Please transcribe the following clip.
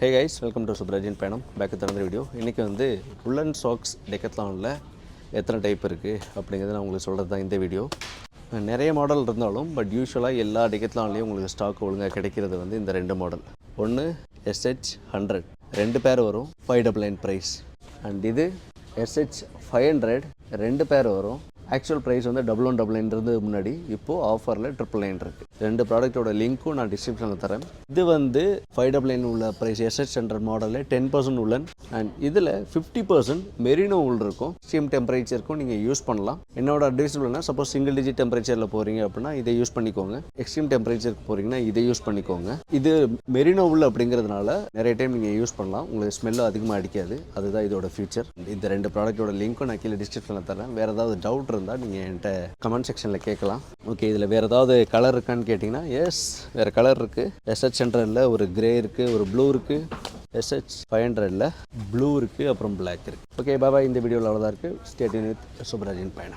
Hey guys, welcome to Subrajin Panam. Back with another video. இன்றைக்கி வந்து உல்லன் socks டெக்கத்லானில் எத்தனை type இருக்குது அப்படிங்கிறத நான் உங்களுக்கு சொல்கிறது தான் இந்த வீடியோ. நிறைய மாடல் இருந்தாலும் பட் யூஸ்வலாக எல்லா டெக்கத்லான்லேயும் உங்களுக்கு ஸ்டாக் ஒழுங்காக கிடைக்கிறது வந்து இந்த ரெண்டு மாடல். ஒன்று SH100 ரெண்டு பேர் வரும் 599 ப்ரைஸ். அண்ட் இது SH500 ரெண்டு பேர் வரும். ஆக்சுவல் ப்ரைஸ் வந்து 1199 முன்னாடி இப்போது ஆஃபரில் 999 இருக்குது. ரெண்டு ப்ராடக்ட்டோட லிங்க்கும் நான் டிஸ்கிரிப்ஷனில் தரேன். இது வந்து 599 உள்ள ப்ரைஸ் SH100 மாடலில் 10% உள்ளன் அண்ட் இதில் 50% மெரினோ உள் இருக்கும். எக்ஸ்ட்ரீம் டெம்பரேச்சருக்கும் நீங்கள் யூஸ் பண்ணலாம். என்னோட அட்வைஸ் இல்லைனா சப்போஸ் சிங்கிள் டிஜிட் டெம்பரேச்சரில் போகிறீங்க அப்படின்னா இதை யூஸ் பண்ணிக்கோங்க. எக்ஸ்ட்ரீம் டெம்பரேச்சருக்கு போகிறீங்கன்னா இதை யூஸ் பண்ணிக்கோங்க. இது மெரினோ உள் அப்படிங்கிறதுனால நிறைய டைம் நீங்கள் யூஸ் பண்ணலாம். உங்களுக்கு ஸ்மெல்லும் அதிகமாக அடிக்காது. அதுதான் இதோட ஃபியூச்சர். இந்த ரெண்டு ப்ராடக்ட்டோட லிங்க்கும் நான் கீழே டிஸ்கிரிப்ஷனில் தரேன். வேறு ஏதாவது டவுட் இருந்தால் நீங்கள் என்கிட்ட கமெண்ட் செக்ஷனில் கேட்கலாம். ஓகே, இதில் வேறு ஏதாவது கலர் இருக்கான்னு கேட்டிங்கன்னா எஸ், வேறு கலர் இருக்குது. SH100ல் ஒரு கிரே இருக்குது, ஒரு ப்ளூ இருக்குது. SH500ல் ப்ளூ இருக்குது, அப்புறம் பிளாக் இருக்குது. ஓகே, பாய். இந்த வீடியோவில் அவ்வளோதான் இருக்குது. ஸ்டே டியூன் வித் சுப்ராஜின் பயணம்.